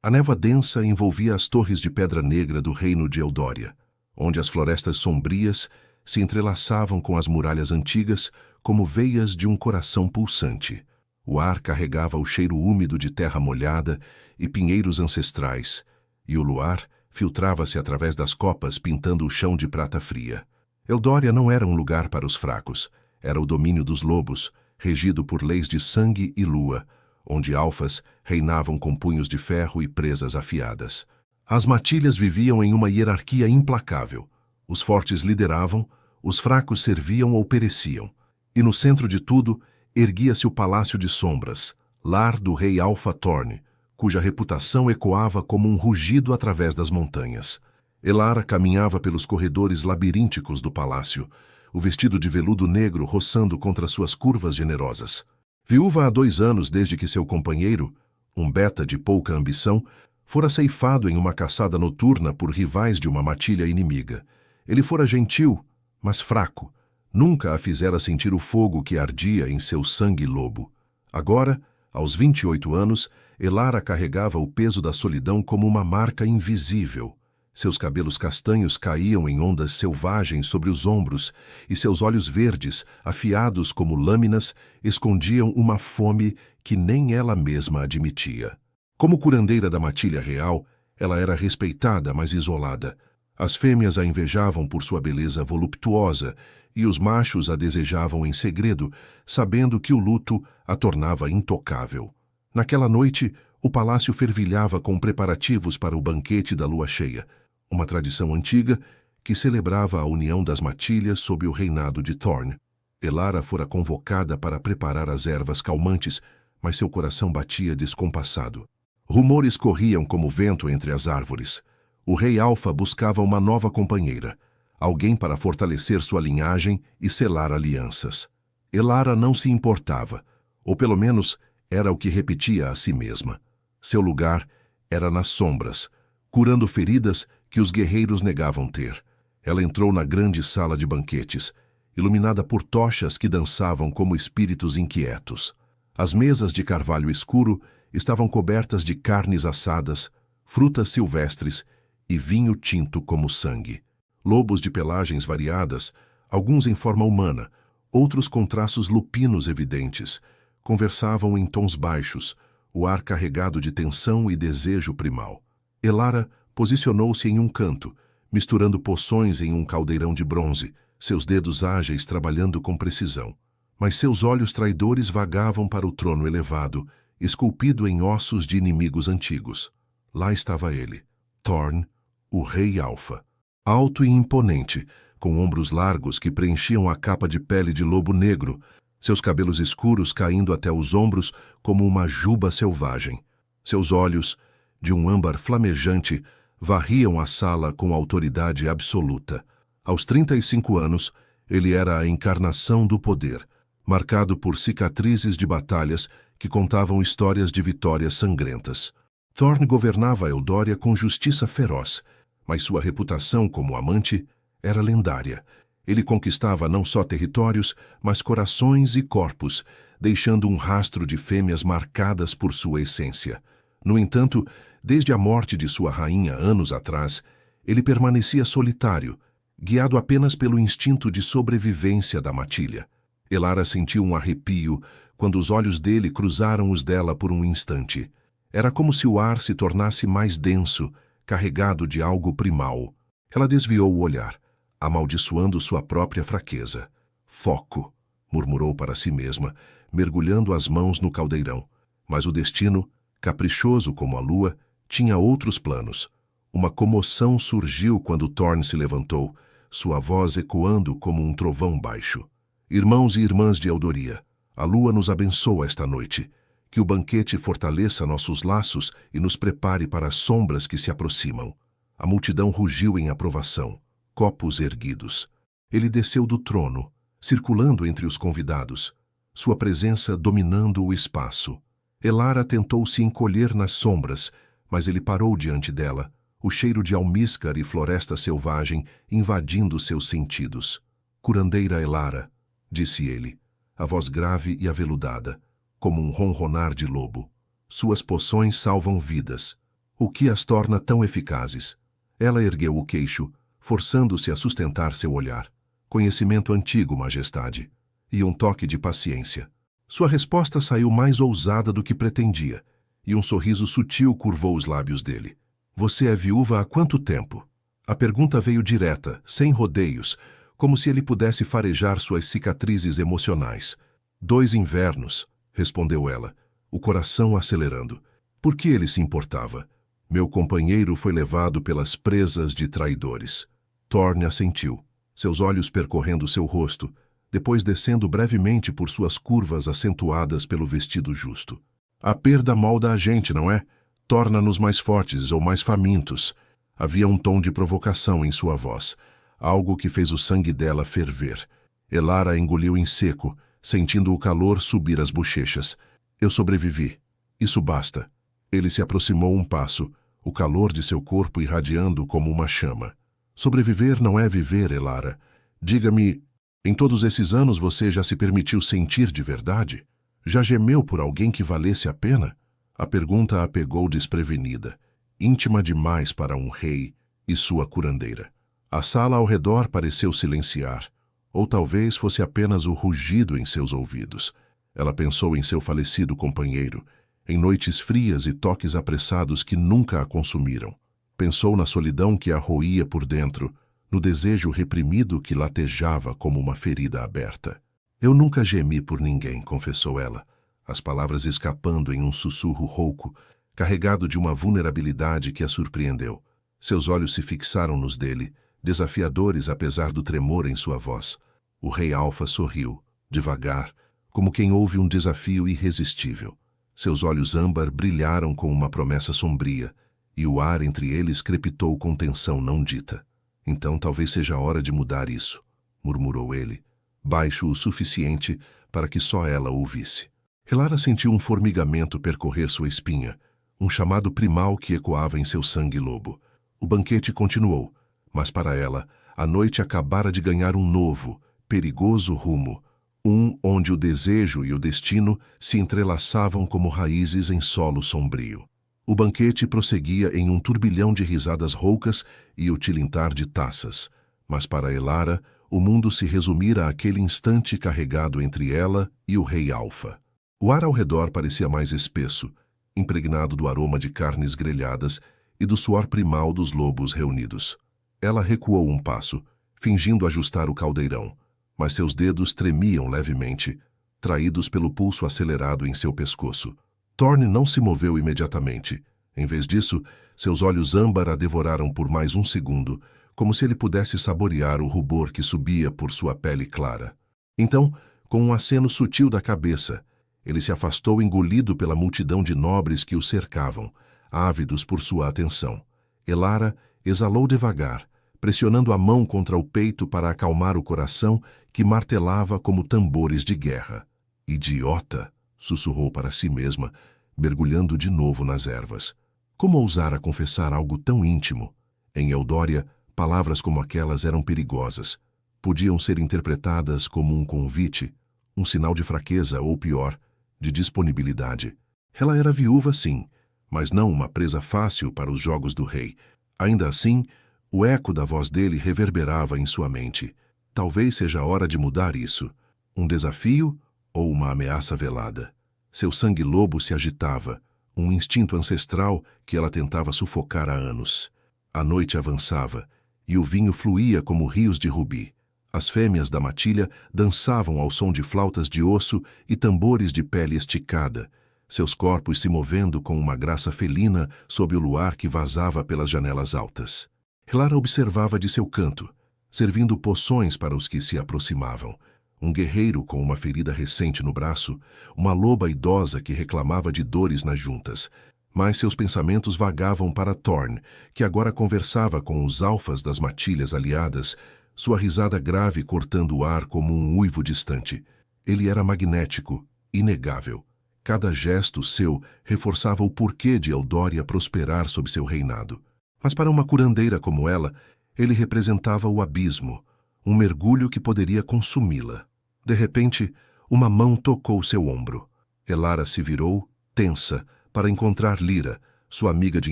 A névoa densa envolvia as torres de pedra negra do reino de Eldória, onde as florestas sombrias se entrelaçavam com as muralhas antigas como veias de um coração pulsante. O ar carregava o cheiro úmido de terra molhada e pinheiros ancestrais, e o luar filtrava-se através das copas pintando o chão de prata fria. Eldória não era um lugar para os fracos, era o domínio dos lobos, regido por leis de sangue e lua, onde alfas reinavam com punhos de ferro e presas afiadas. As matilhas viviam em uma hierarquia implacável. Os fortes lideravam, os fracos serviam ou pereciam. E no centro de tudo, erguia-se o Palácio de Sombras, lar do rei Alfa Thorn, cuja reputação ecoava como um rugido através das montanhas. Elara caminhava pelos corredores labirínticos do palácio, o vestido de veludo negro roçando contra suas curvas generosas. Viúva há 2 anos desde que seu companheiro, um beta de pouca ambição, fora ceifado em uma caçada noturna por rivais de uma matilha inimiga. Ele fora gentil, mas fraco. Nunca a fizera sentir o fogo que ardia em seu sangue lobo. Agora, aos 28 anos, Elara carregava o peso da solidão como uma marca invisível. Seus cabelos castanhos caíam em ondas selvagens sobre os ombros, e seus olhos verdes, afiados como lâminas, escondiam uma fome que nem ela mesma admitia. Como curandeira da matilha real, ela era respeitada, mas isolada. As fêmeas a invejavam por sua beleza voluptuosa, e os machos a desejavam em segredo, sabendo que o luto a tornava intocável. Naquela noite, o palácio fervilhava com preparativos para o banquete da lua cheia, uma tradição antiga que celebrava a união das matilhas sob o reinado de Thorn. Elara fora convocada para preparar as ervas calmantes, mas seu coração batia descompassado. Rumores corriam como vento entre as árvores. O rei Alfa buscava uma nova companheira, alguém para fortalecer sua linhagem e selar alianças. Elara não se importava, ou pelo menos era o que repetia a si mesma. Seu lugar era nas sombras, curando feridas que os guerreiros negavam ter. Ela entrou na grande sala de banquetes, iluminada por tochas que dançavam como espíritos inquietos. As mesas de carvalho escuro estavam cobertas de carnes assadas, frutas silvestres e vinho tinto como sangue. Lobos de pelagens variadas, alguns em forma humana, outros com traços lupinos evidentes, conversavam em tons baixos, o ar carregado de tensão e desejo primal. Elara posicionou-se em um canto, misturando poções em um caldeirão de bronze, seus dedos ágeis trabalhando com precisão. Mas seus olhos traidores vagavam para o trono elevado, esculpido em ossos de inimigos antigos. Lá estava ele, Thorn, o rei Alfa. Alto e imponente, com ombros largos que preenchiam a capa de pele de lobo negro, seus cabelos escuros caindo até os ombros como uma juba selvagem. Seus olhos, de um âmbar flamejante, varriam a sala com autoridade absoluta. Aos 35 anos, ele era a encarnação do poder, marcado por cicatrizes de batalhas que contavam histórias de vitórias sangrentas. Thorn governava Eldória com justiça feroz, mas sua reputação como amante era lendária. Ele conquistava não só territórios, mas corações e corpos, deixando um rastro de fêmeas marcadas por sua essência. No entanto, desde a morte de sua rainha anos atrás, ele permanecia solitário, guiado apenas pelo instinto de sobrevivência da matilha. Elara sentiu um arrepio quando os olhos dele cruzaram os dela por um instante. Era como se o ar se tornasse mais denso, carregado de algo primal. Ela desviou o olhar, amaldiçoando sua própria fraqueza. Foco, murmurou para si mesma, mergulhando as mãos no caldeirão. Mas o destino, caprichoso como a lua, tinha outros planos. Uma comoção surgiu quando Thorn se levantou, sua voz ecoando como um trovão baixo. Irmãos e irmãs de Eldoria, a lua nos abençoa esta noite. Que o banquete fortaleça nossos laços e nos prepare para as sombras que se aproximam. A multidão rugiu em aprovação, copos erguidos. Ele desceu do trono, circulando entre os convidados, sua presença dominando o espaço. Elara tentou se encolher nas sombras, mas ele parou diante dela, o cheiro de almíscar e floresta selvagem invadindo seus sentidos. Curandeira Elara, disse ele, a voz grave e aveludada, como um ronronar de lobo. Suas poções salvam vidas. O que as torna tão eficazes? Ela ergueu o queixo, forçando-se a sustentar seu olhar. Conhecimento antigo, majestade. E um toque de paciência. Sua resposta saiu mais ousada do que pretendia, e um sorriso sutil curvou os lábios dele. Você é viúva há quanto tempo? A pergunta veio direta, sem rodeios, como se ele pudesse farejar suas cicatrizes emocionais. 2 invernos, respondeu ela, o coração acelerando. Por que ele se importava? Meu companheiro foi levado pelas presas de traidores. Thorne assentiu, seus olhos percorrendo seu rosto, depois descendo brevemente por suas curvas acentuadas pelo vestido justo. A perda molda a gente, não é? Torna-nos mais fortes ou mais famintos. Havia um tom de provocação em sua voz, algo que fez o sangue dela ferver. Elara engoliu em seco, sentindo o calor subir as bochechas. Eu sobrevivi. Isso basta. Ele se aproximou um passo, o calor de seu corpo irradiando como uma chama. Sobreviver não é viver, Elara. Diga-me, em todos esses anos você já se permitiu sentir de verdade? Já gemeu por alguém que valesse a pena? A pergunta a pegou desprevenida, íntima demais para um rei e sua curandeira. A sala ao redor pareceu silenciar, ou talvez fosse apenas o rugido em seus ouvidos. Ela pensou em seu falecido companheiro, em noites frias e toques apressados que nunca a consumiram. Pensou na solidão que a roía por dentro, no desejo reprimido que latejava como uma ferida aberta. Eu nunca gemi por ninguém, confessou ela, as palavras escapando em um sussurro rouco, carregado de uma vulnerabilidade que a surpreendeu. Seus olhos se fixaram nos dele, desafiadores apesar do tremor em sua voz. O rei Alfa sorriu, devagar, como quem ouve um desafio irresistível. Seus olhos âmbar brilharam com uma promessa sombria, e o ar entre eles crepitou com tensão não dita. Então talvez seja a hora de mudar isso, murmurou ele, baixo o suficiente para que só ela ouvisse. Elara sentiu um formigamento percorrer sua espinha, um chamado primal que ecoava em seu sangue lobo. O banquete continuou, mas para ela, a noite acabara de ganhar um novo, perigoso rumo, um onde o desejo e o destino se entrelaçavam como raízes em solo sombrio. O banquete prosseguia em um turbilhão de risadas roucas e o tilintar de taças, mas para Elara, o mundo se resumira àquele instante carregado entre ela e o rei Alfa. O ar ao redor parecia mais espesso, impregnado do aroma de carnes grelhadas e do suor primal dos lobos reunidos. Ela recuou um passo, fingindo ajustar o caldeirão, mas seus dedos tremiam levemente, traídos pelo pulso acelerado em seu pescoço. Thorne não se moveu imediatamente. Em vez disso, seus olhos âmbar a devoraram por mais um segundo, como se ele pudesse saborear o rubor que subia por sua pele clara. Então, com um aceno sutil da cabeça, ele se afastou engolido pela multidão de nobres que o cercavam, ávidos por sua atenção. Elara exalou devagar, pressionando a mão contra o peito para acalmar o coração que martelava como tambores de guerra. Idiota! Sussurrou para si mesma, mergulhando de novo nas ervas. Como ousara confessar algo tão íntimo? Em Eldória, palavras como aquelas eram perigosas. Podiam ser interpretadas como um convite, um sinal de fraqueza ou, pior, de disponibilidade. Ela era viúva, sim, mas não uma presa fácil para os jogos do rei. Ainda assim, o eco da voz dele reverberava em sua mente. Talvez seja a hora de mudar isso. Um desafio ou uma ameaça velada. Seu sangue lobo se agitava, um instinto ancestral que ela tentava sufocar há anos. A noite avançava, e o vinho fluía como rios de rubi. As fêmeas da matilha dançavam ao som de flautas de osso e tambores de pele esticada, seus corpos se movendo com uma graça felina sob o luar que vazava pelas janelas altas. Elara observava de seu canto, servindo poções para os que se aproximavam. Um guerreiro com uma ferida recente no braço, uma loba idosa que reclamava de dores nas juntas. Mas seus pensamentos vagavam para Thorne, que agora conversava com os alfas das matilhas aliadas, sua risada grave cortando o ar como um uivo distante. Ele era magnético, inegável. Cada gesto seu reforçava o porquê de Eldória prosperar sob seu reinado. Mas para uma curandeira como ela, ele representava o abismo, um mergulho que poderia consumi-la. De repente, uma mão tocou seu ombro. Elara se virou, tensa, para encontrar Lyra, sua amiga de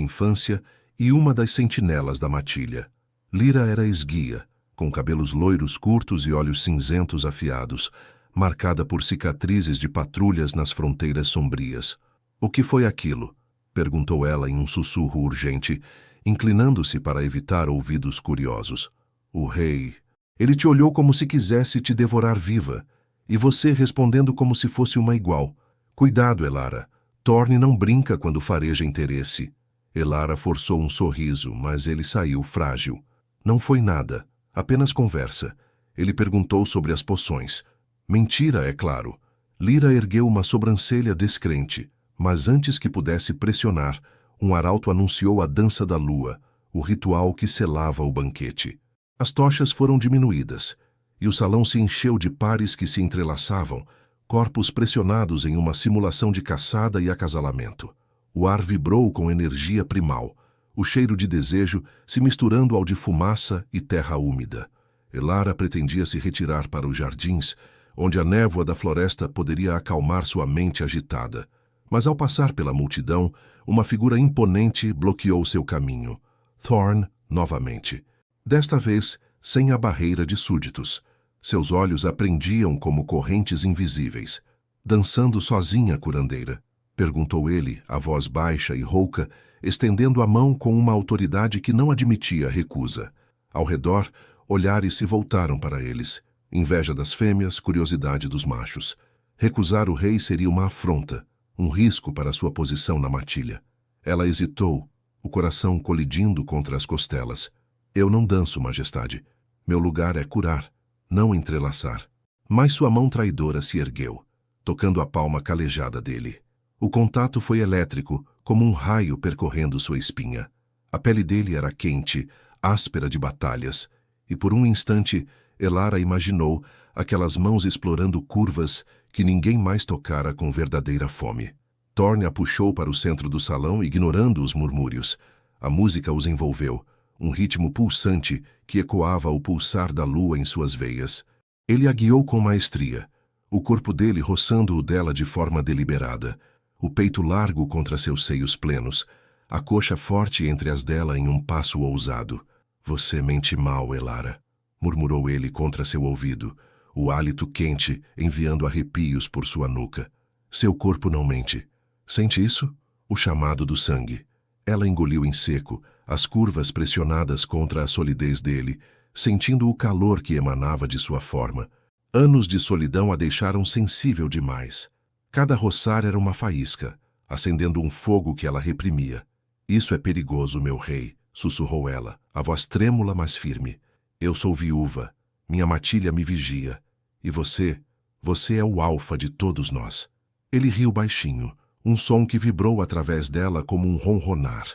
infância e uma das sentinelas da matilha. Lyra era esguia, com cabelos loiros curtos e olhos cinzentos afiados, marcada por cicatrizes de patrulhas nas fronteiras sombrias. "O que foi aquilo?" perguntou ela em um sussurro urgente, inclinando-se para evitar ouvidos curiosos. "O rei. Ele te olhou como se quisesse te devorar viva, e você respondendo como se fosse uma igual. Cuidado, Elara. Thorne não brinca quando fareja interesse." Elara forçou um sorriso, mas ele saiu frágil. "Não foi nada, apenas conversa." Ele perguntou sobre as poções. Mentira, é claro. Lyra ergueu uma sobrancelha descrente, mas antes que pudesse pressionar, um arauto anunciou a dança da lua, o ritual que selava o banquete. As tochas foram diminuídas, e o salão se encheu de pares que se entrelaçavam, corpos pressionados em uma simulação de caçada e acasalamento. O ar vibrou com energia primal, o cheiro de desejo se misturando ao de fumaça e terra úmida. Elara pretendia se retirar para os jardins, onde a névoa da floresta poderia acalmar sua mente agitada. Mas ao passar pela multidão, uma figura imponente bloqueou seu caminho. Thorne, novamente. Desta vez, sem a barreira de súditos. Seus olhos a prendiam como correntes invisíveis. "Dançando sozinha, curandeira?" perguntou ele, a voz baixa e rouca, estendendo a mão com uma autoridade que não admitia recusa. Ao redor, olhares se voltaram para eles. Inveja das fêmeas, curiosidade dos machos. Recusar o rei seria uma afronta, um risco para sua posição na matilha. Ela hesitou, o coração colidindo contra as costelas. "Eu não danço, majestade. Meu lugar é curar, não entrelaçar." Mas sua mão traidora se ergueu, tocando a palma calejada dele. O contato foi elétrico, como um raio percorrendo sua espinha. A pele dele era quente, áspera de batalhas, e por um instante Elara imaginou aquelas mãos explorando curvas que ninguém mais tocara com verdadeira fome. Thorne a puxou para o centro do salão, ignorando os murmúrios. A música os envolveu, um ritmo pulsante que ecoava o pulsar da lua em suas veias. Ele a guiou com maestria, o corpo dele roçando o dela de forma deliberada, o peito largo contra seus seios plenos, a coxa forte entre as dela em um passo ousado. "Você mente mal, Elara", murmurou ele contra seu ouvido, o hálito quente enviando arrepios por sua nuca. "Seu corpo não mente. Sente isso? O chamado do sangue." Ela engoliu em seco, as curvas pressionadas contra a solidez dele, sentindo o calor que emanava de sua forma. Anos de solidão a deixaram sensível demais. Cada roçar era uma faísca, acendendo um fogo que ela reprimia. "Isso é perigoso, meu rei", sussurrou ela, a voz trêmula mas firme. "Eu sou viúva, minha matilha me vigia. E você é o alfa de todos nós." Ele riu baixinho, um som que vibrou através dela como um ronronar.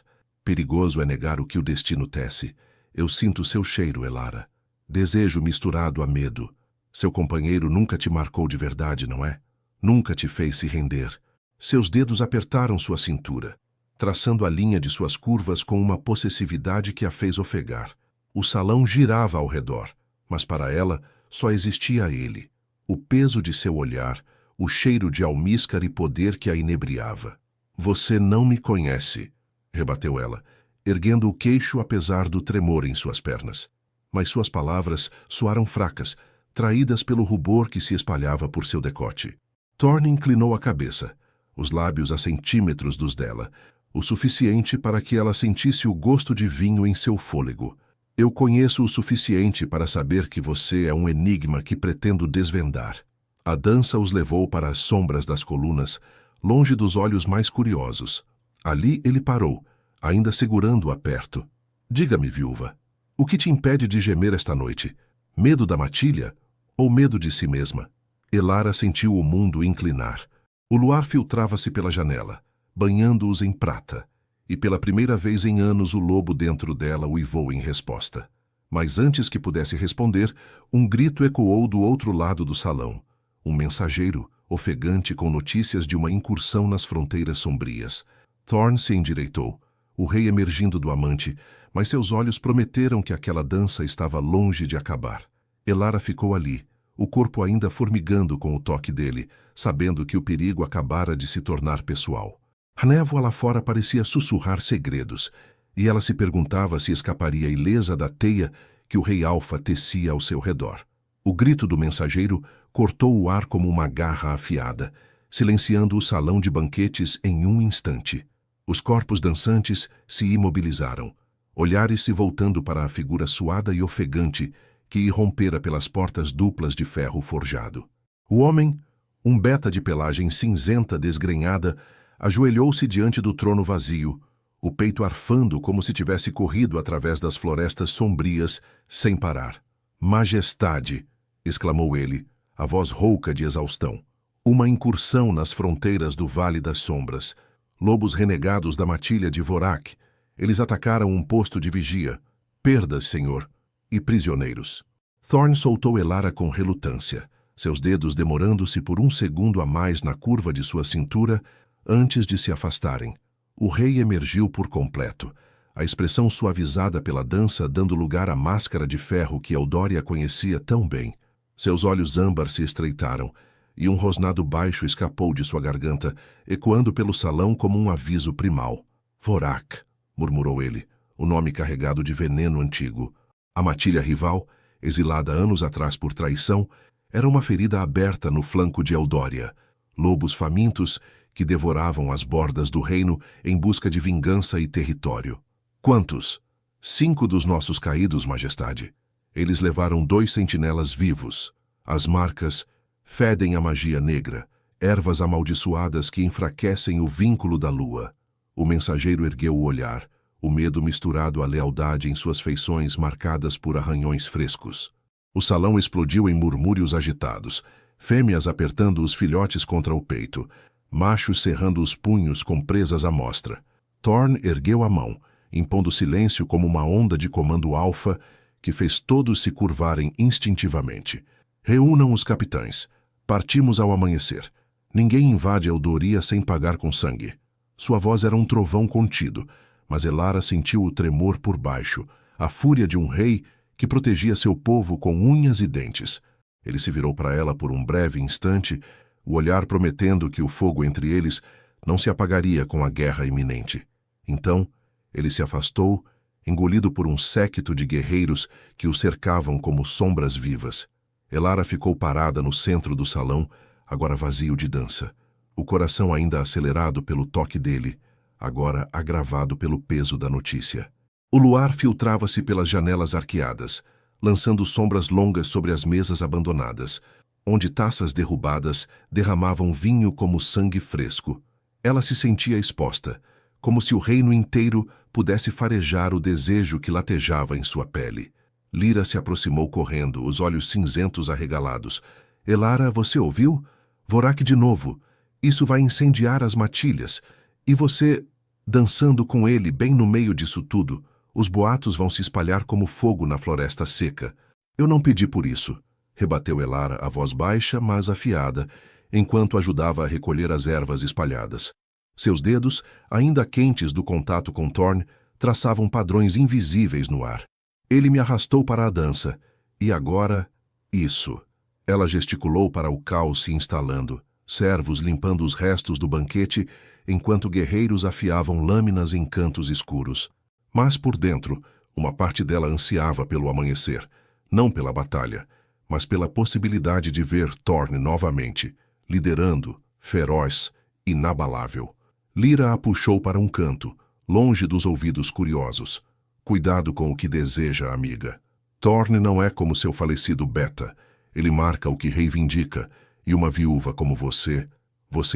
"Perigoso é negar o que o destino tece. Eu sinto seu cheiro, Elara. Desejo misturado a medo. Seu companheiro nunca te marcou de verdade, não é? Nunca te fez se render." Seus dedos apertaram sua cintura, traçando a linha de suas curvas com uma possessividade que a fez ofegar. O salão girava ao redor, mas para ela só existia ele, o peso de seu olhar, o cheiro de almíscar e poder que a inebriava. "Você não me conhece", rebateu ela, erguendo o queixo apesar do tremor em suas pernas. Mas suas palavras soaram fracas, traídas pelo rubor que se espalhava por seu decote. Thorne inclinou a cabeça, os lábios a centímetros dos dela, o suficiente para que ela sentisse o gosto de vinho em seu fôlego. "Eu conheço o suficiente para saber que você é um enigma que pretendo desvendar." A dança os levou para as sombras das colunas, longe dos olhos mais curiosos. Ali ele parou, ainda segurando-a perto. "Diga-me, viúva, o que te impede de gemer esta noite? Medo da matilha ou medo de si mesma?" Elara sentiu o mundo inclinar. O luar filtrava-se pela janela, banhando-os em prata, e pela primeira vez em anos o lobo dentro dela uivou em resposta. Mas antes que pudesse responder, um grito ecoou do outro lado do salão. Um mensageiro, ofegante com notícias de uma incursão nas fronteiras sombrias. Thorne se endireitou, o rei emergindo do amante, mas seus olhos prometeram que aquela dança estava longe de acabar. Elara ficou ali, o corpo ainda formigando com o toque dele, sabendo que o perigo acabara de se tornar pessoal. A névoa lá fora parecia sussurrar segredos, e ela se perguntava se escaparia ilesa da teia que o rei Alfa tecia ao seu redor. O grito do mensageiro cortou o ar como uma garra afiada, silenciando o salão de banquetes em um instante. Os corpos dançantes se imobilizaram, olhares se voltando para a figura suada e ofegante que irrompera pelas portas duplas de ferro forjado. O homem, um beta de pelagem cinzenta desgrenhada, ajoelhou-se diante do trono vazio, o peito arfando como se tivesse corrido através das florestas sombrias, sem parar. "Majestade!" exclamou ele, a voz rouca de exaustão. "Uma incursão nas fronteiras do Vale das Sombras. Lobos renegados da matilha de Vorak. Eles atacaram um posto de vigia. Perdas, senhor, e prisioneiros." Thorn soltou Elara com relutância, seus dedos demorando-se por um segundo a mais na curva de sua cintura antes de se afastarem. O rei emergiu por completo, a expressão suavizada pela dança dando lugar à máscara de ferro que Eldória conhecia tão bem. Seus olhos âmbar se estreitaram, e um rosnado baixo escapou de sua garganta, ecoando pelo salão como um aviso primal. "Vorak", murmurou ele, o nome carregado de veneno antigo. A matilha rival, exilada anos atrás por traição, era uma ferida aberta no flanco de Eldória. Lobos famintos que devoravam as bordas do reino em busca de vingança e território. "Quantos?" "5 dos nossos caídos, majestade. Eles levaram 2 sentinelas vivos. As marcas fedem a magia negra, ervas amaldiçoadas que enfraquecem o vínculo da lua." O mensageiro ergueu o olhar, o medo misturado à lealdade em suas feições marcadas por arranhões frescos. O salão explodiu em murmúrios agitados, fêmeas apertando os filhotes contra o peito, machos cerrando os punhos com presas à mostra. Thorn ergueu a mão, impondo silêncio como uma onda de comando alfa que fez todos se curvarem instintivamente. "Reúnam os capitães. Partimos ao amanhecer. Ninguém invade Eldoria sem pagar com sangue." Sua voz era um trovão contido, mas Elara sentiu o tremor por baixo, a fúria de um rei que protegia seu povo com unhas e dentes. Ele se virou para ela por um breve instante, o olhar prometendo que o fogo entre eles não se apagaria com a guerra iminente. Então, ele se afastou, engolido por um séquito de guerreiros que o cercavam como sombras vivas. Elara ficou parada no centro do salão, agora vazio de dança, o coração ainda acelerado pelo toque dele, agora agravado pelo peso da notícia. O luar filtrava-se pelas janelas arqueadas, lançando sombras longas sobre as mesas abandonadas, onde taças derrubadas derramavam vinho como sangue fresco. Ela se sentia exposta, como se o reino inteiro pudesse farejar o desejo que latejava em sua pele. Lyra se aproximou correndo, os olhos cinzentos arregalados. "Elara, você ouviu? Vorak de novo. Isso vai incendiar as matilhas. E você, dançando com ele bem no meio disso tudo, os boatos vão se espalhar como fogo na floresta seca." "Eu não pedi por isso", rebateu Elara, a voz baixa, mas afiada, enquanto ajudava a recolher as ervas espalhadas. Seus dedos, ainda quentes do contato com Thorn, traçavam padrões invisíveis no ar. "Ele me arrastou para a dança. E agora, isso." Ela gesticulou para o caos se instalando, servos limpando os restos do banquete, enquanto guerreiros afiavam lâminas em cantos escuros. Mas por dentro, uma parte dela ansiava pelo amanhecer, não pela batalha, mas pela possibilidade de ver Thorn novamente, liderando, feroz, inabalável. Lyra a puxou para um canto, longe dos ouvidos curiosos. "Cuidado com o que deseja, amiga. Thorn não é como seu falecido Beta. Ele marca o que reivindica, e uma viúva como você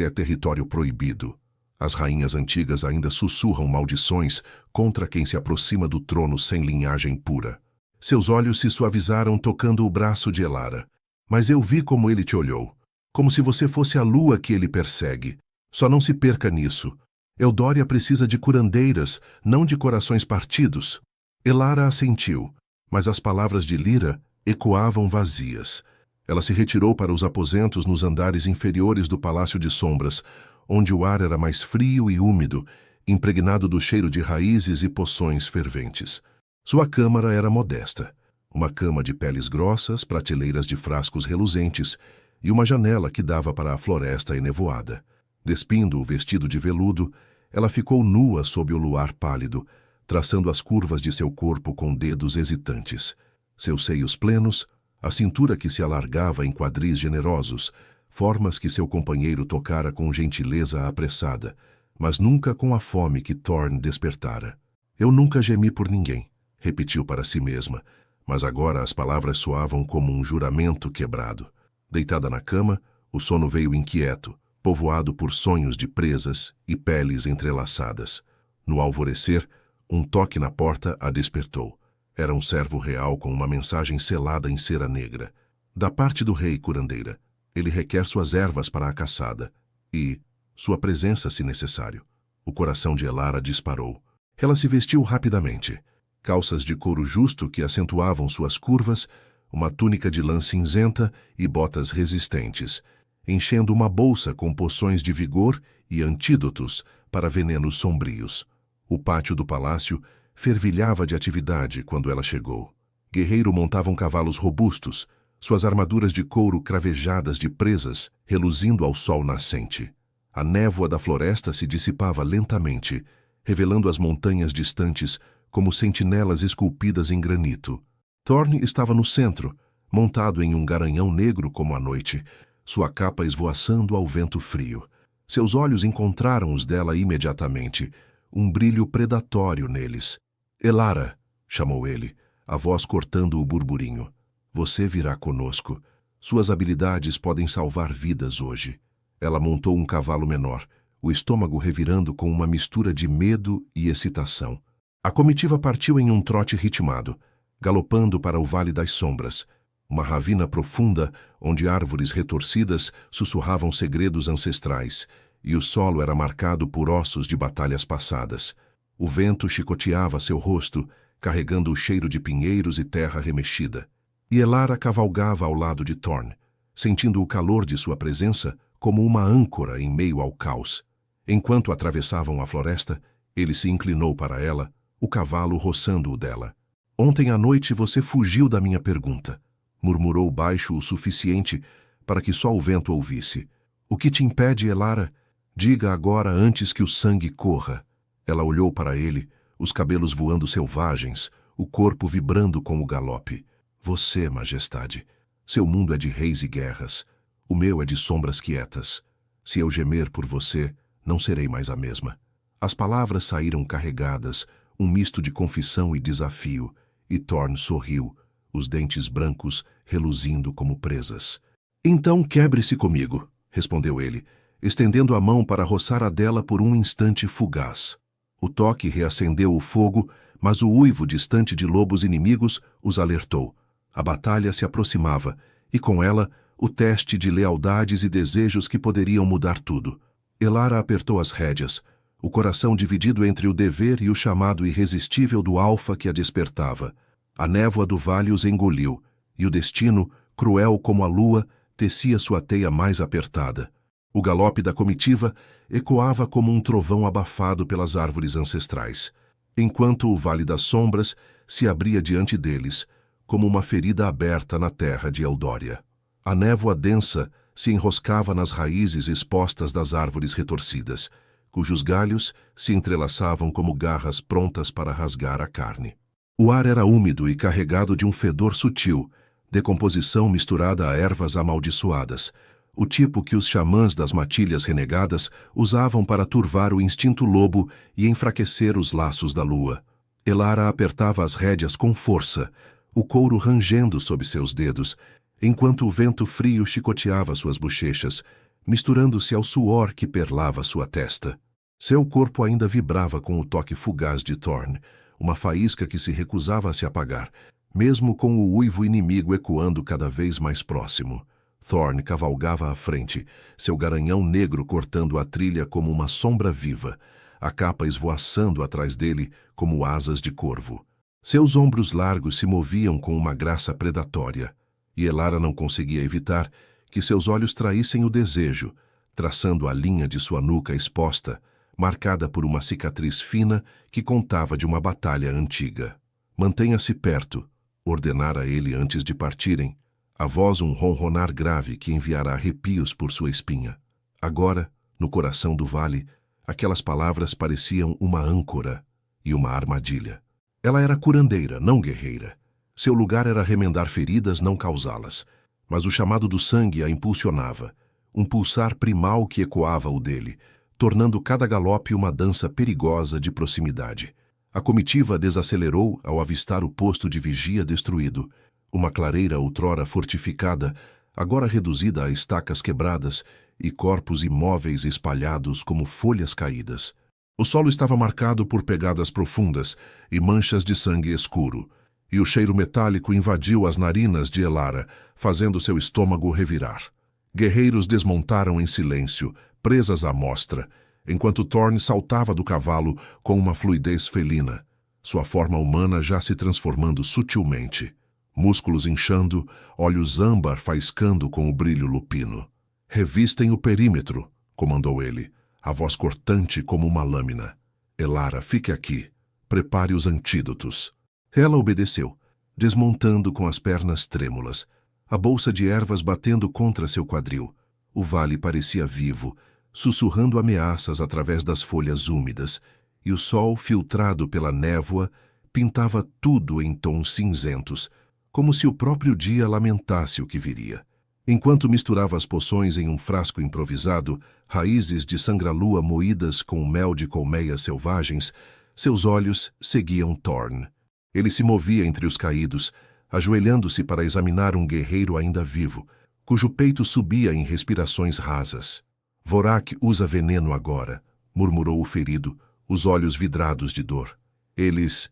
é território proibido. As rainhas antigas ainda sussurram maldições contra quem se aproxima do trono sem linhagem pura." Seus olhos se suavizaram tocando o braço de Elara. "Mas eu vi como ele te olhou, como se você fosse a lua que ele persegue. Só não se perca nisso. Eldória precisa de curandeiras, não de corações partidos." Elara assentiu, mas as palavras de Lyra ecoavam vazias. Ela se retirou para os aposentos nos andares inferiores do Palácio de Sombras, onde o ar era mais frio e úmido, impregnado do cheiro de raízes e poções ferventes. Sua câmara era modesta, uma cama de peles grossas, prateleiras de frascos reluzentes e uma janela que dava para a floresta enevoada. Despindo o vestido de veludo, Ela ficou nua sob o luar pálido, traçando as curvas de seu corpo com dedos hesitantes. Seus seios plenos, a cintura que se alargava em quadris generosos, formas que seu companheiro tocara com gentileza apressada, mas nunca com a fome que Thorne despertara. Eu nunca gemi por ninguém, repetiu para si mesma, mas agora as palavras soavam como um juramento quebrado. Deitada na cama, o sono veio inquieto, povoado por sonhos de presas e peles entrelaçadas. No alvorecer, um toque na porta a despertou. Era um servo real com uma mensagem selada em cera negra. Da parte do rei, curandeira. Ele requer suas ervas para a caçada. E sua presença, se necessário. O coração de Elara disparou. Ela se vestiu rapidamente. Calças de couro justo que acentuavam suas curvas, uma túnica de lã cinzenta e botas resistentes, enchendo uma bolsa com poções de vigor e antídotos para venenos sombrios. O pátio do palácio fervilhava de atividade quando ela chegou. Guerreiro montavam cavalos robustos, suas armaduras de couro cravejadas de presas reluzindo ao sol nascente. A névoa da floresta se dissipava lentamente, revelando as montanhas distantes como sentinelas esculpidas em granito. Thorne estava no centro, montado em um garanhão negro como a noite, sua capa esvoaçando ao vento frio. Seus olhos encontraram os dela imediatamente, um brilho predatório neles. Elara, chamou ele, a voz cortando o burburinho. Você virá conosco. Suas habilidades podem salvar vidas hoje. Ela montou um cavalo menor, o estômago revirando com uma mistura de medo e excitação. A comitiva partiu em um trote ritmado, galopando para o Vale das Sombras, uma ravina profunda onde árvores retorcidas sussurravam segredos ancestrais, e o solo era marcado por ossos de batalhas passadas. O vento chicoteava seu rosto, carregando o cheiro de pinheiros e terra remexida. E Elara cavalgava ao lado de Thorne, sentindo o calor de sua presença como uma âncora em meio ao caos. Enquanto atravessavam a floresta, ele se inclinou para ela, o cavalo roçando o dela. Ontem à noite você fugiu da minha pergunta, murmurou baixo o suficiente para que só o vento ouvisse. O que te impede, Elara? Diga agora antes que o sangue corra. Ela olhou para ele, os cabelos voando selvagens, o corpo vibrando com o galope. Você, majestade. Seu mundo é de reis e guerras. O meu é de sombras quietas. Se eu gemer por você, não serei mais a mesma. As palavras saíram carregadas, um misto de confissão e desafio, e Thorne sorriu, os dentes brancos reluzindo como presas. Então quebre-se comigo, respondeu ele, estendendo a mão para roçar a dela por um instante fugaz. O toque reacendeu o fogo, mas o uivo distante de lobos inimigos os alertou. A batalha se aproximava, e com ela, o teste de lealdades e desejos que poderiam mudar tudo. Elara apertou as rédeas, o coração dividido entre o dever e o chamado irresistível do alfa que a despertava. A névoa do vale os engoliu, e o destino, cruel como a lua, tecia sua teia mais apertada. O galope da comitiva ecoava como um trovão abafado pelas árvores ancestrais, enquanto o Vale das Sombras se abria diante deles, como uma ferida aberta na terra de Eldória. A névoa densa se enroscava nas raízes expostas das árvores retorcidas, cujos galhos se entrelaçavam como garras prontas para rasgar a carne. O ar era úmido e carregado de um fedor sutil, decomposição misturada a ervas amaldiçoadas, o tipo que os xamãs das matilhas renegadas usavam para turvar o instinto lobo e enfraquecer os laços da lua. Elara apertava as rédeas com força, o couro rangendo sob seus dedos, enquanto o vento frio chicoteava suas bochechas, misturando-se ao suor que perlava sua testa. Seu corpo ainda vibrava com o toque fugaz de Thorne, uma faísca que se recusava a se apagar, mesmo com o uivo inimigo ecoando cada vez mais próximo. Thorne cavalgava à frente, seu garanhão negro cortando a trilha como uma sombra viva, a capa esvoaçando atrás dele como asas de corvo. Seus ombros largos se moviam com uma graça predatória, e Elara não conseguia evitar que seus olhos traíssem o desejo, traçando a linha de sua nuca exposta, marcada por uma cicatriz fina que contava de uma batalha antiga. Mantenha-se perto, ordenara ele antes de partirem, a voz um ronronar grave que enviara arrepios por sua espinha. Agora, no coração do vale, Aquelas palavras pareciam uma âncora e uma armadilha. Ela era curandeira, não guerreira. Seu lugar era remendar feridas, não causá-las. Mas o chamado do sangue a impulsionava, um pulsar primal que ecoava o dele, tornando cada galope uma dança perigosa de proximidade. A comitiva desacelerou ao avistar o posto de vigia destruído, uma clareira outrora fortificada, agora reduzida a estacas quebradas e corpos imóveis espalhados como folhas caídas. O solo estava marcado por pegadas profundas e manchas de sangue escuro, e o cheiro metálico invadiu as narinas de Elara, fazendo seu estômago revirar. Guerreiros desmontaram em silêncio, presas à mostra, enquanto Thorn saltava do cavalo com uma fluidez felina, sua forma humana já se transformando sutilmente. Músculos inchando, olhos âmbar faiscando com o brilho lupino. "Revistem o perímetro", comandou ele, a voz cortante como uma lâmina. "Elara, fique aqui. Prepare os antídotos." Ela obedeceu, desmontando com as pernas trêmulas, a bolsa de ervas batendo contra seu quadril. O vale parecia vivo, sussurrando ameaças através das folhas úmidas, e o sol, filtrado pela névoa, pintava tudo em tons cinzentos, como se o próprio dia lamentasse o que viria. Enquanto misturava as poções em um frasco improvisado, raízes de sangralua moídas com mel de colmeias selvagens, seus olhos seguiam Thorn. Ele se movia entre os caídos, ajoelhando-se para examinar um guerreiro ainda vivo, cujo peito subia em respirações rasas. "Vorak usa veneno agora", murmurou o ferido, os olhos vidrados de dor. Eles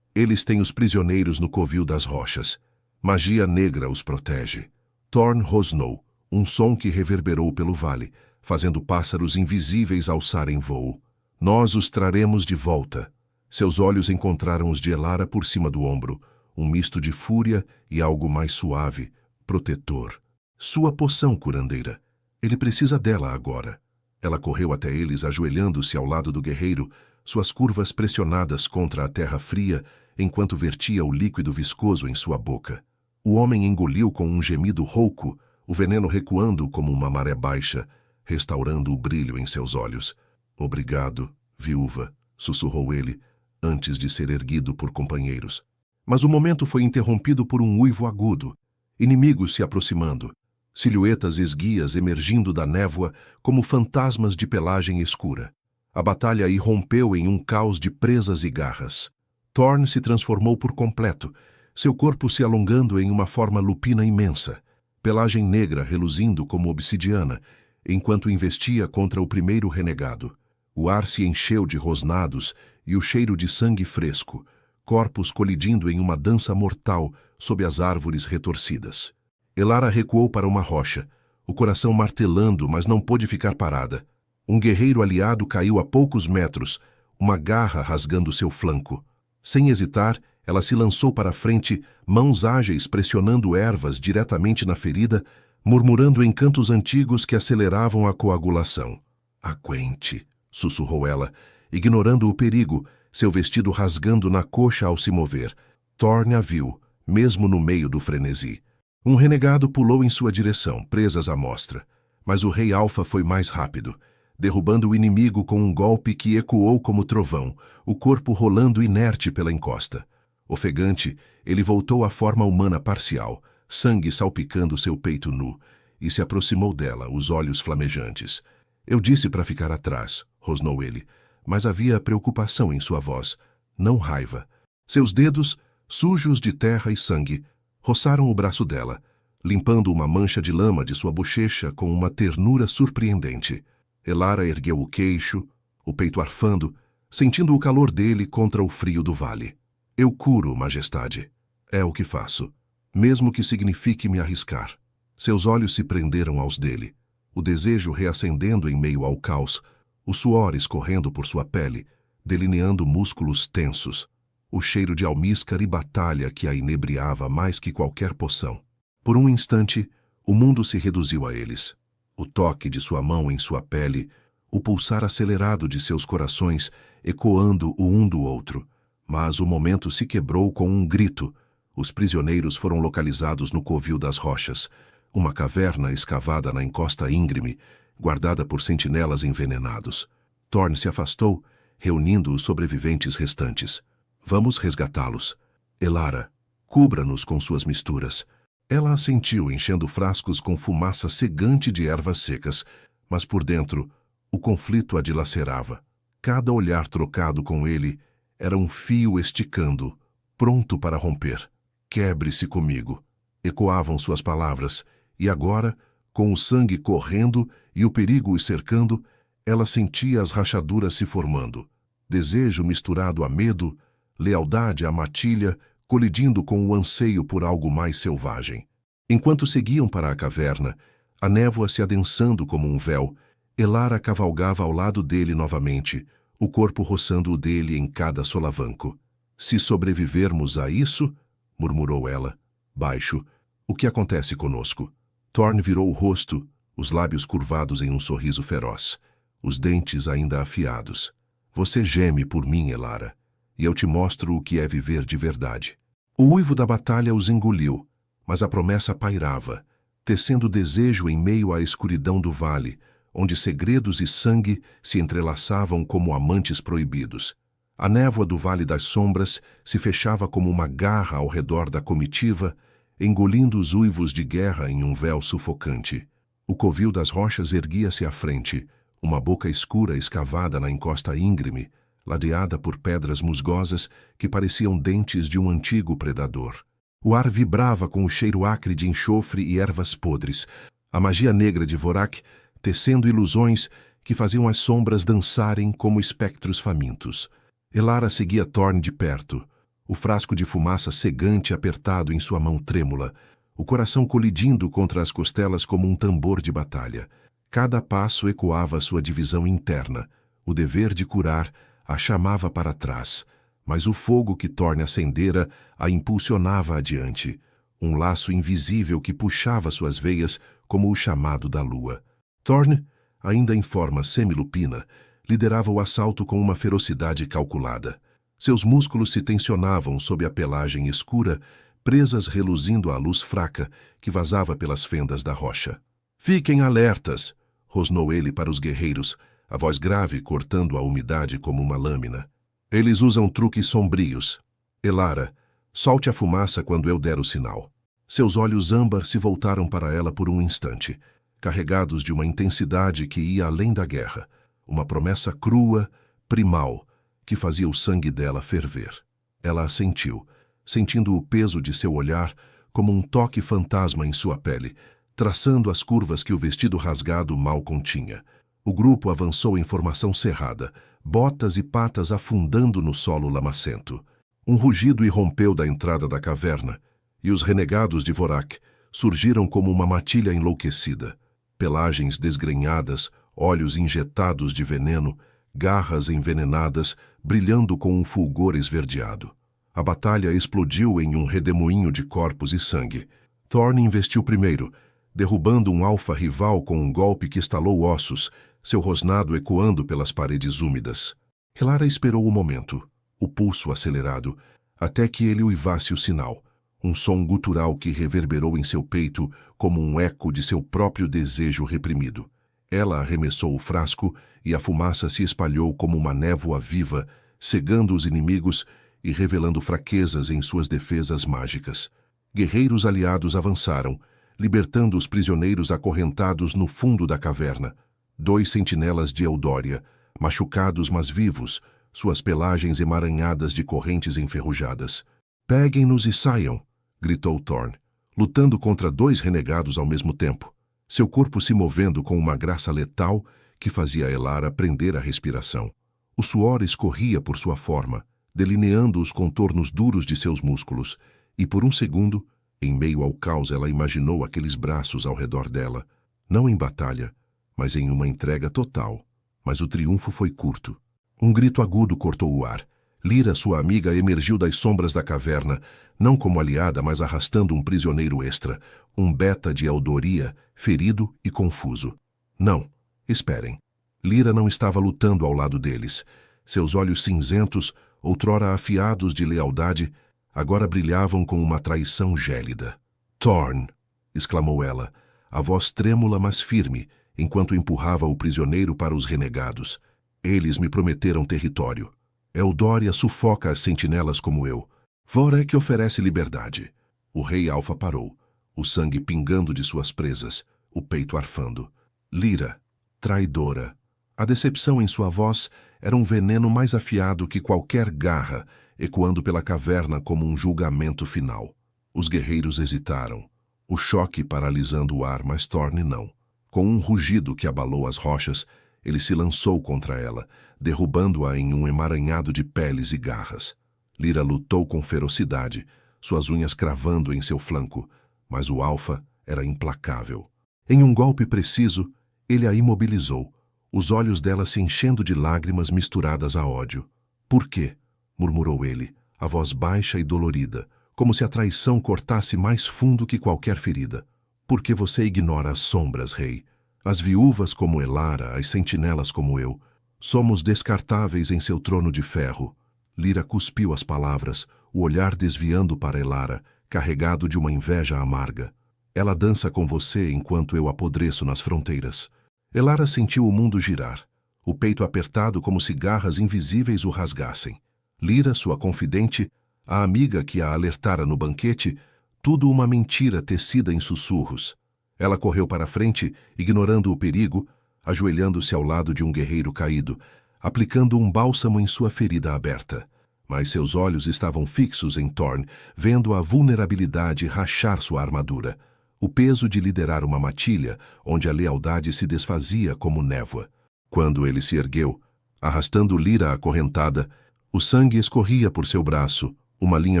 têm os prisioneiros no covil das rochas. Magia negra os protege." Thorn rosnou, um som que reverberou pelo vale, fazendo pássaros invisíveis alçarem voo. "Nós os traremos de volta." Seus olhos encontraram os de Elara por cima do ombro, um misto de fúria e algo mais suave, protetor. "Sua poção, curandeira. Ele precisa dela agora." Ela correu até eles, ajoelhando-se ao lado do guerreiro, suas curvas pressionadas contra a terra fria, enquanto vertia o líquido viscoso em sua boca. O homem engoliu com um gemido rouco, o veneno recuando como uma maré baixa, restaurando o brilho em seus olhos. "Obrigado, viúva", sussurrou ele, antes de ser erguido por companheiros. Mas o momento foi interrompido por um uivo agudo, inimigos se aproximando, silhuetas esguias emergindo da névoa como fantasmas de pelagem escura. A batalha irrompeu em um caos de presas e garras. Thorn se transformou por completo, seu corpo se alongando em uma forma lupina imensa, pelagem negra reluzindo como obsidiana, enquanto investia contra o primeiro renegado. O ar se encheu de rosnados e o cheiro de sangue fresco, corpos colidindo em uma dança mortal sob as árvores retorcidas. Elara recuou para uma rocha, o coração martelando, mas não pôde ficar parada. Um guerreiro aliado caiu a poucos metros, uma garra rasgando seu flanco. Sem hesitar, ela se lançou para a frente, mãos ágeis pressionando ervas diretamente na ferida, murmurando encantos antigos que aceleravam a coagulação. "Aguente", sussurrou ela, ignorando o perigo, seu vestido rasgando na coxa ao se mover. Thorn a viu, mesmo no meio do frenesi. Um renegado pulou em sua direção, presas à mostra, mas o rei Alfa foi mais rápido, derrubando o inimigo com um golpe que ecoou como trovão, o corpo rolando inerte pela encosta. Ofegante, ele voltou à forma humana parcial, sangue salpicando seu peito nu, e se aproximou dela, os olhos flamejantes. "Eu disse para ficar atrás", rosnou ele, mas havia preocupação em sua voz, não raiva. Seus dedos, sujos de terra e sangue, roçaram o braço dela, limpando uma mancha de lama de sua bochecha com uma ternura surpreendente. Elara ergueu o queixo, o peito arfando, sentindo o calor dele contra o frio do vale. "Eu curo, majestade. É o que faço, mesmo que signifique me arriscar." Seus olhos se prenderam aos dele, o desejo reacendendo em meio ao caos, o suor escorrendo por sua pele, delineando músculos tensos, o cheiro de almíscar e batalha que a inebriava mais que qualquer poção. Por um instante, o mundo se reduziu a eles. O toque de sua mão em sua pele, o pulsar acelerado de seus corações ecoando o um do outro. Mas o momento se quebrou com um grito. Os prisioneiros foram localizados no covil das rochas, uma caverna escavada na encosta íngreme, guardada por sentinelas envenenados. Thorne se afastou, reunindo os sobreviventes restantes. Vamos resgatá-los. Elara, cubra-nos com suas misturas. Ela assentiu, enchendo frascos com fumaça cegante de ervas secas, mas por dentro, o conflito a dilacerava. Cada olhar trocado com ele era um fio esticando, pronto para romper. Quebre-se comigo, ecoavam suas palavras, e agora, com o sangue correndo e o perigo os cercando, ela sentia as rachaduras se formando. Desejo misturado a medo, lealdade à matilha, colidindo com o anseio por algo mais selvagem. Enquanto seguiam para a caverna, a névoa se adensando como um véu, Elara cavalgava ao lado dele novamente, o corpo roçando o dele em cada solavanco. Se sobrevivermos a isso, murmurou ela, baixo, o que acontece conosco? Thorne virou o rosto, os lábios curvados em um sorriso feroz, os dentes ainda afiados. Você geme por mim, Elara, e eu te mostro o que é viver de verdade. O uivo da batalha os engoliu, mas a promessa pairava, tecendo desejo em meio à escuridão do vale, onde segredos e sangue se entrelaçavam como amantes proibidos. A névoa do Vale das Sombras se fechava como uma garra ao redor da comitiva, engolindo os uivos de guerra em um véu sufocante. O covil das rochas erguia-se à frente, uma boca escura escavada na encosta íngreme, ladeada por pedras musgosas que pareciam dentes de um antigo predador. O ar vibrava com o cheiro acre de enxofre e ervas podres, a magia negra de Vorak tecendo ilusões que faziam as sombras dançarem como espectros famintos. Elara seguia Thorne de perto, o frasco de fumaça cegante apertado em sua mão trêmula, o coração colidindo contra as costelas como um tambor de batalha. Cada passo ecoava sua divisão interna, o dever de curar a chamava para trás, mas o fogo que Thorne acendera a impulsionava adiante, um laço invisível que puxava suas veias como o chamado da lua. Thorne, ainda em forma semilupina, liderava o assalto com uma ferocidade calculada. Seus músculos se tensionavam sob a pelagem escura, presas reluzindo à luz fraca que vazava pelas fendas da rocha. Fiquem alertas, rosnou ele para os guerreiros, a voz grave cortando a umidade como uma lâmina. Eles usam truques sombrios. Elara, solte a fumaça quando eu der o sinal. Seus olhos âmbar se voltaram para ela por um instante, carregados de uma intensidade que ia além da guerra, uma promessa crua, primal, que fazia o sangue dela ferver. Ela assentiu, sentindo o peso de seu olhar como um toque fantasma em sua pele, traçando as curvas que o vestido rasgado mal continha. O grupo avançou em formação cerrada, botas e patas afundando no solo lamacento. Um rugido irrompeu da entrada da caverna, e os renegados de Vorak surgiram como uma matilha enlouquecida. Pelagens desgrenhadas, olhos injetados de veneno, garras envenenadas, brilhando com um fulgor esverdeado. A batalha explodiu em um redemoinho de corpos e sangue. Thorne investiu primeiro, derrubando um alfa rival com um golpe que estalou ossos, seu rosnado ecoando pelas paredes úmidas. Elara esperou o momento, o pulso acelerado, até que ele uivasse o sinal, um som gutural que reverberou em seu peito como um eco de seu próprio desejo reprimido. Ela arremessou o frasco e a fumaça se espalhou como uma névoa viva, cegando os inimigos e revelando fraquezas em suas defesas mágicas. Guerreiros aliados avançaram, libertando os prisioneiros acorrentados no fundo da caverna. 2 sentinelas de Eldória, machucados mas vivos, suas pelagens emaranhadas de correntes enferrujadas. Peguem-nos e saiam, gritou Thorne, lutando contra 2 renegados ao mesmo tempo, seu corpo se movendo com uma graça letal que fazia Elara prender a respiração. O suor escorria por sua forma, delineando os contornos duros de seus músculos, e por um segundo, em meio ao caos, ela imaginou aqueles braços ao redor dela, não em batalha, mas em uma entrega total. Mas o triunfo foi curto. Um grito agudo cortou o ar. Lyra, sua amiga, emergiu das sombras da caverna, não como aliada, mas arrastando um prisioneiro extra, um beta de Eldoria, ferido e confuso. Não, esperem. Lyra não estava lutando ao lado deles. Seus olhos cinzentos, outrora afiados de lealdade, agora brilhavam com uma traição gélida. Thorne! Exclamou ela, a voz trêmula mas firme, enquanto empurrava o prisioneiro para os renegados. Eles me prometeram território. Eldória sufoca as sentinelas como eu. Vorek oferece liberdade. O rei Alfa parou, o sangue pingando de suas presas, o peito arfando. Lyra, traidora. A decepção em sua voz era um veneno mais afiado que qualquer garra, ecoando pela caverna como um julgamento final. Os guerreiros hesitaram, o choque paralisando o ar, mas Thorne não. Com um rugido que abalou as rochas, ele se lançou contra ela, derrubando-a em um emaranhado de peles e garras. Lyra lutou com ferocidade, suas unhas cravando em seu flanco, mas o Alfa era implacável. Em um golpe preciso, ele a imobilizou, os olhos dela se enchendo de lágrimas misturadas a ódio. "Por quê?", murmurou ele, a voz baixa e dolorida, como se a traição cortasse mais fundo que qualquer ferida. "Por que você ignora as sombras, rei? As viúvas como Elara, as sentinelas como eu. Somos descartáveis em seu trono de ferro." Lyra cuspiu as palavras, o olhar desviando para Elara, carregado de uma inveja amarga. "Ela dança com você enquanto eu apodreço nas fronteiras." Elara sentiu o mundo girar, o peito apertado como se garras invisíveis o rasgassem. Lyra, sua confidente, a amiga que a alertara no banquete, tudo uma mentira tecida em sussurros. Ela correu para a frente, ignorando o perigo, ajoelhando-se ao lado de um guerreiro caído, aplicando um bálsamo em sua ferida aberta. Mas seus olhos estavam fixos em Thorne, vendo a vulnerabilidade rachar sua armadura, o peso de liderar uma matilha onde a lealdade se desfazia como névoa. Quando ele se ergueu, arrastando Lyra acorrentada, o sangue escorria por seu braço, uma linha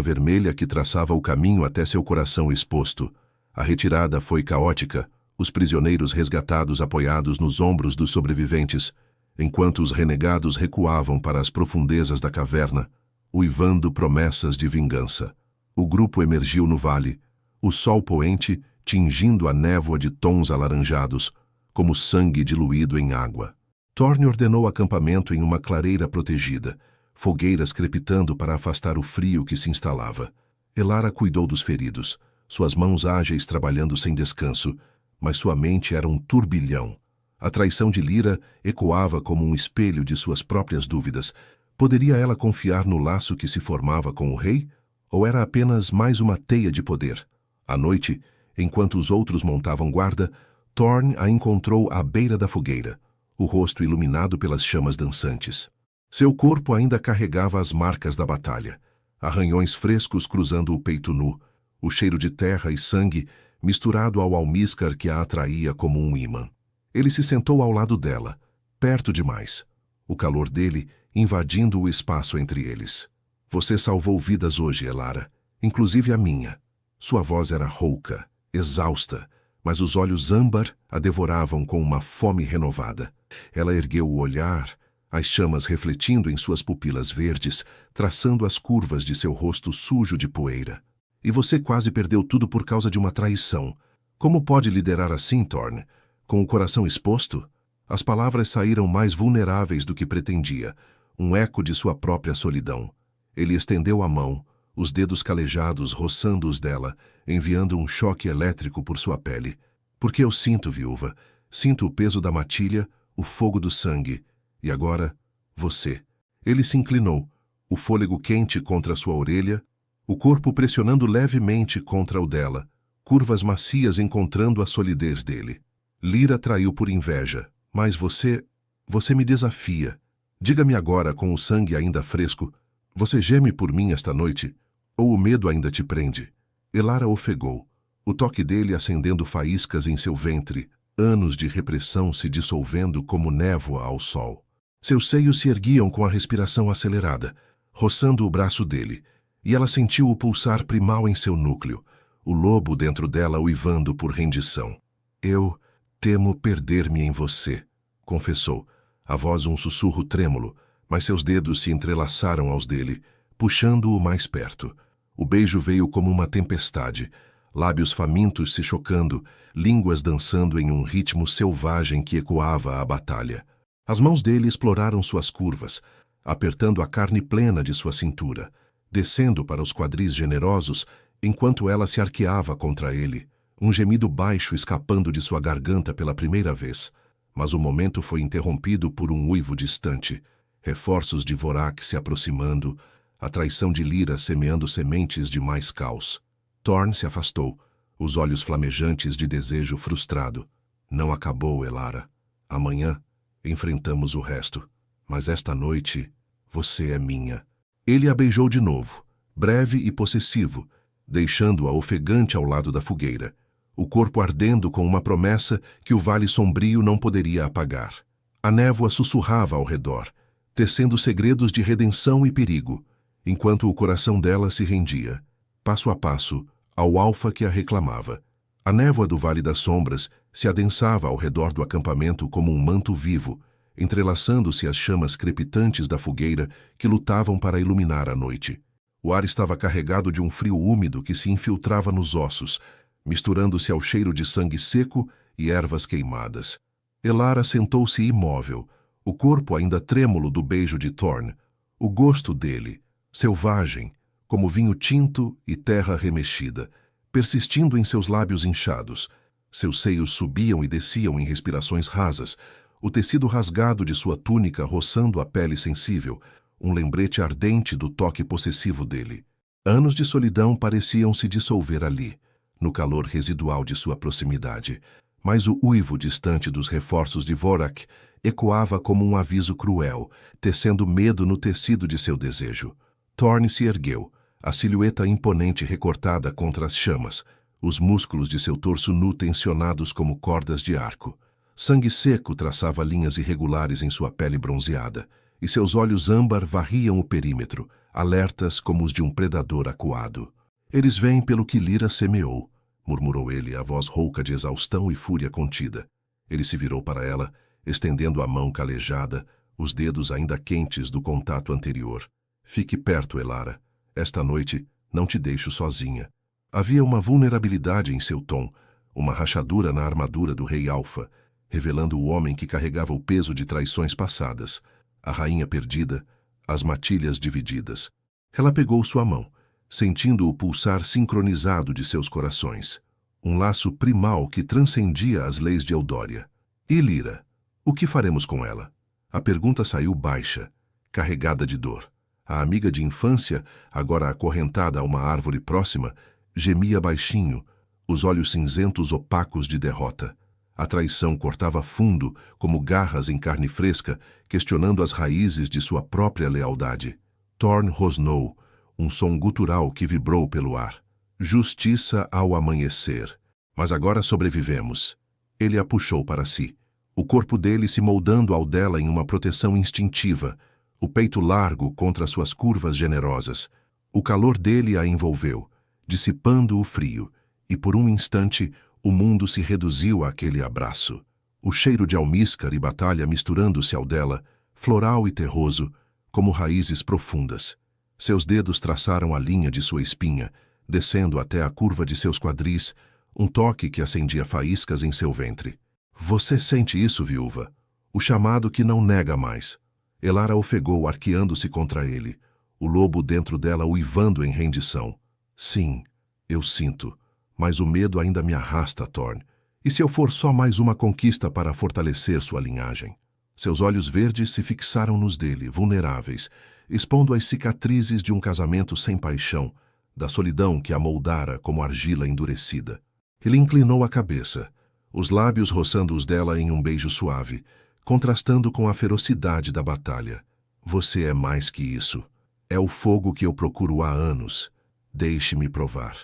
vermelha que traçava o caminho até seu coração exposto. A retirada foi caótica, os prisioneiros resgatados apoiados nos ombros dos sobreviventes, enquanto os renegados recuavam para as profundezas da caverna, uivando promessas de vingança. O grupo emergiu no vale, o sol poente tingindo a névoa de tons alaranjados, como sangue diluído em água. Thorne ordenou acampamento em uma clareira protegida, fogueiras crepitando para afastar o frio que se instalava. Elara cuidou dos feridos, suas mãos ágeis trabalhando sem descanso, mas sua mente era um turbilhão. A traição de Lyra ecoava como um espelho de suas próprias dúvidas. Poderia ela confiar no laço que se formava com o rei? Ou era apenas mais uma teia de poder? À noite, enquanto os outros montavam guarda, Thorne a encontrou à beira da fogueira, o rosto iluminado pelas chamas dançantes. Seu corpo ainda carregava as marcas da batalha, arranhões frescos cruzando o peito nu, o cheiro de terra e sangue misturado ao almíscar que a atraía como um ímã. Ele se sentou ao lado dela, perto demais, o calor dele invadindo o espaço entre eles. "Você salvou vidas hoje, Elara, inclusive a minha." Sua voz era rouca, exausta, mas os olhos âmbar a devoravam com uma fome renovada. Ela ergueu o olhar, as chamas refletindo em suas pupilas verdes, traçando as curvas de seu rosto sujo de poeira. "E você quase perdeu tudo por causa de uma traição. Como pode liderar assim, Thorne? Com o coração exposto?" As palavras saíram mais vulneráveis do que pretendia, um eco de sua própria solidão. Ele estendeu a mão, os dedos calejados roçando os dela, enviando um choque elétrico por sua pele. "Porque eu sinto, viúva, sinto o peso da matilha, o fogo do sangue. E agora, você." Ele se inclinou, o fôlego quente contra sua orelha, o corpo pressionando levemente contra o dela, curvas macias encontrando a solidez dele. "Lyra traiu por inveja, mas você me desafia. Diga-me agora, com o sangue ainda fresco, você geme por mim esta noite? Ou o medo ainda te prende?" Elara ofegou, o toque dele acendendo faíscas em seu ventre, anos de repressão se dissolvendo como névoa ao sol. Seus seios se erguiam com a respiração acelerada, roçando o braço dele, e ela sentiu o pulsar primal em seu núcleo, o lobo dentro dela uivando por rendição. "Eu temo perder-me em você", confessou, a voz um sussurro trêmulo, mas seus dedos se entrelaçaram aos dele, puxando-o mais perto. O beijo veio como uma tempestade, lábios famintos se chocando, línguas dançando em um ritmo selvagem que ecoava a batalha. As mãos dele exploraram suas curvas, apertando a carne plena de sua cintura, descendo para os quadris generosos enquanto ela se arqueava contra ele, um gemido baixo escapando de sua garganta pela primeira vez. Mas o momento foi interrompido por um uivo distante, reforços de Vorak se aproximando, a traição de Lyra semeando sementes de mais caos. Thorn se afastou, os olhos flamejantes de desejo frustrado. Não acabou, Elara. Amanhã enfrentamos o resto. Mas esta noite, você é minha. Ele a beijou de novo, breve e possessivo, deixando-a ofegante ao lado da fogueira, o corpo ardendo com uma promessa que o vale sombrio não poderia apagar. A névoa sussurrava ao redor, tecendo segredos de redenção e perigo, enquanto o coração dela se rendia, passo a passo, ao alfa que a reclamava. A névoa do Vale das Sombras se adensava ao redor do acampamento como um manto vivo, entrelaçando-se às chamas crepitantes da fogueira que lutavam para iluminar a noite. O ar estava carregado de um frio úmido que se infiltrava nos ossos, misturando-se ao cheiro de sangue seco e ervas queimadas. Elara sentou-se imóvel, o corpo ainda trêmulo do beijo de Thorn, o gosto dele, selvagem, como vinho tinto e terra remexida, persistindo em seus lábios inchados. Seus seios subiam e desciam em respirações rasas, o tecido rasgado de sua túnica roçando a pele sensível, um lembrete ardente do toque possessivo dele. Anos de solidão pareciam se dissolver ali, no calor residual de sua proximidade, mas o uivo distante dos reforços de Vorak ecoava como um aviso cruel, tecendo medo no tecido de seu desejo. Thorn se ergueu, a silhueta imponente recortada contra as chamas, os músculos de seu torso nu tensionados como cordas de arco. Sangue seco traçava linhas irregulares em sua pele bronzeada, e seus olhos âmbar varriam o perímetro, alertas como os de um predador acuado. Eles vêm pelo que Lyra semeou, murmurou ele, a voz rouca de exaustão e fúria contida. Ele se virou para ela, estendendo a mão calejada, os dedos ainda quentes do contato anterior. Fique perto, Elara. Esta noite não te deixo sozinha. Havia uma vulnerabilidade em seu tom, uma rachadura na armadura do rei Alfa, revelando o homem que carregava o peso de traições passadas, a rainha perdida, as matilhas divididas. Ela pegou sua mão, sentindo o pulsar sincronizado de seus corações, um laço primal que transcendia as leis de Eldória. E Lyra? O que faremos com ela? A pergunta saiu baixa, carregada de dor. A amiga de infância, agora acorrentada a uma árvore próxima, gemia baixinho, os olhos cinzentos opacos de derrota. A traição cortava fundo, como garras em carne fresca, questionando as raízes de sua própria lealdade. Thorn rosnou, um som gutural que vibrou pelo ar. Justiça ao amanhecer. Mas agora sobrevivemos. Ele a puxou para si, o corpo dele se moldando ao dela em uma proteção instintiva, o peito largo contra suas curvas generosas. O calor dele a envolveu, dissipando o frio, e por um instante o mundo se reduziu àquele abraço. O cheiro de almíscar e batalha misturando-se ao dela, floral e terroso, como raízes profundas. Seus dedos traçaram a linha de sua espinha, descendo até a curva de seus quadris, um toque que acendia faíscas em seu ventre. Você sente isso, viúva? O chamado que não nega mais. Elara ofegou, arqueando-se contra ele, o lobo dentro dela uivando em rendição. Sim, eu sinto, mas o medo ainda me arrasta, Thorn. E se eu for só mais uma conquista para fortalecer sua linhagem? Seus olhos verdes se fixaram nos dele, vulneráveis, expondo as cicatrizes de um casamento sem paixão, da solidão que a moldara como argila endurecida. Ele inclinou a cabeça, os lábios roçando os dela em um beijo suave, contrastando com a ferocidade da batalha. Você é mais que isso. É o fogo que eu procuro há anos. Deixe-me provar.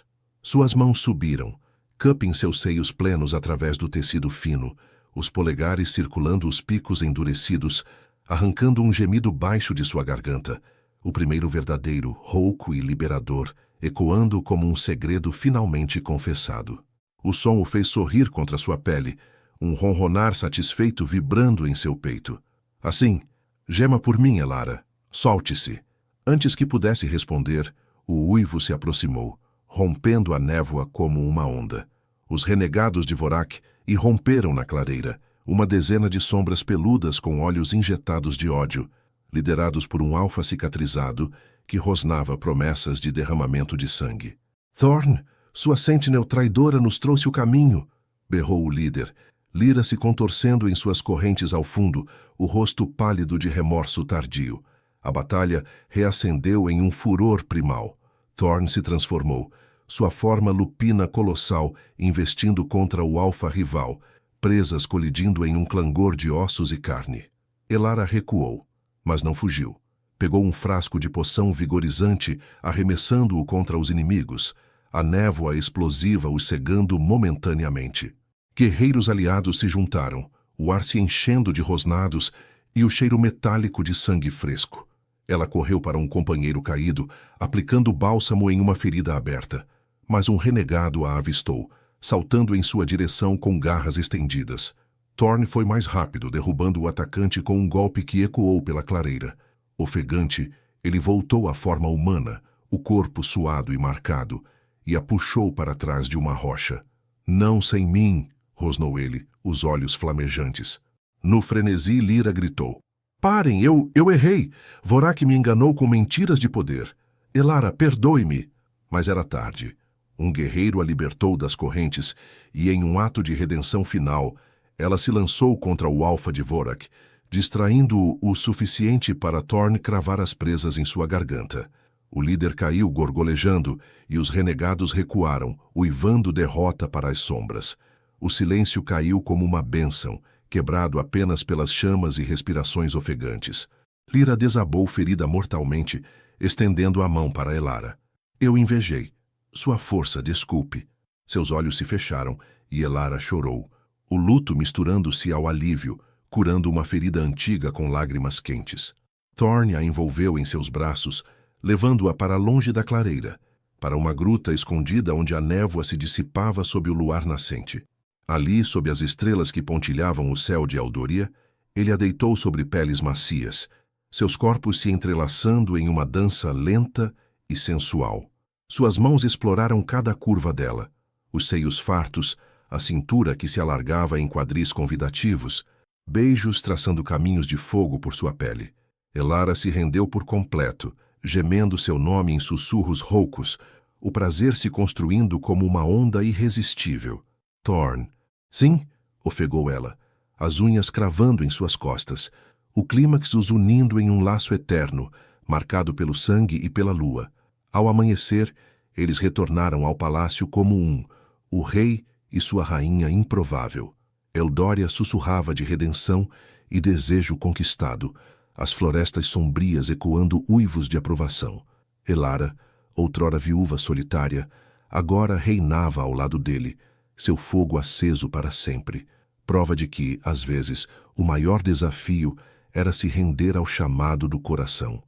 Suas mãos subiram, cup em seus seios plenos através do tecido fino, os polegares circulando os picos endurecidos, arrancando um gemido baixo de sua garganta, o primeiro verdadeiro, rouco e liberador, ecoando como um segredo finalmente confessado. O som o fez sorrir contra sua pele, um ronronar satisfeito vibrando em seu peito. Assim, gema por mim, Elara. Solte-se. Antes que pudesse responder, o uivo se aproximou, rompendo a névoa como uma onda. Os renegados de Vorak irromperam na clareira, uma dezena de sombras peludas com olhos injetados de ódio, liderados por um alfa cicatrizado que rosnava promessas de derramamento de sangue. Thorn, sua sentinel traidora nos trouxe o caminho, berrou o líder, Lyra se contorcendo em suas correntes ao fundo, o rosto pálido de remorso tardio. A batalha reacendeu em um furor primal. Thorn se transformou, sua forma lupina colossal investindo contra o alfa rival, presas colidindo em um clangor de ossos e carne. Elara recuou, mas não fugiu. Pegou um frasco de poção vigorizante, arremessando-o contra os inimigos, a névoa explosiva os cegando momentaneamente. Guerreiros aliados se juntaram, o ar se enchendo de rosnados e o cheiro metálico de sangue fresco. Ela correu para um companheiro caído, aplicando bálsamo em uma ferida aberta. Mas um renegado a avistou, saltando em sua direção com garras estendidas. Thorn foi mais rápido, derrubando o atacante com um golpe que ecoou pela clareira. Ofegante, ele voltou à forma humana, o corpo suado e marcado, e a puxou para trás de uma rocha. "Não sem mim!" rosnou ele, os olhos flamejantes. No frenesi, Lyra gritou. "Parem, eu errei! Vorak me enganou com mentiras de poder. Elara, perdoe-me!" Mas era tarde. Um guerreiro a libertou das correntes e, em um ato de redenção final, ela se lançou contra o alfa de Vorak, distraindo-o o suficiente para Thorn cravar as presas em sua garganta. O líder caiu gorgolejando e os renegados recuaram, uivando derrota para as sombras. O silêncio caiu como uma bênção, quebrado apenas pelas chamas e respirações ofegantes. Lyra desabou ferida mortalmente, estendendo a mão para Elara. "Eu invejei. Sua força, desculpe." Seus olhos se fecharam e Elara chorou, o luto misturando-se ao alívio, curando uma ferida antiga com lágrimas quentes. Thorn a envolveu em seus braços, levando-a para longe da clareira, para uma gruta escondida onde a névoa se dissipava sob o luar nascente. Ali, sob as estrelas que pontilhavam o céu de Eldoria, ele a deitou sobre peles macias, seus corpos se entrelaçando em uma dança lenta e sensual. Suas mãos exploraram cada curva dela, os seios fartos, a cintura que se alargava em quadris convidativos, beijos traçando caminhos de fogo por sua pele. Elara se rendeu por completo, gemendo seu nome em sussurros roucos, o prazer se construindo como uma onda irresistível. "Thorn." "Sim?" ofegou ela, as unhas cravando em suas costas, o clímax os unindo em um laço eterno, marcado pelo sangue e pela lua. Ao amanhecer, eles retornaram ao palácio como um, o rei e sua rainha improvável. Eldoria sussurrava de redenção e desejo conquistado, as florestas sombrias ecoando uivos de aprovação. Elara, outrora viúva solitária, agora reinava ao lado dele, seu fogo aceso para sempre, prova de que, às vezes, o maior desafio era se render ao chamado do coração.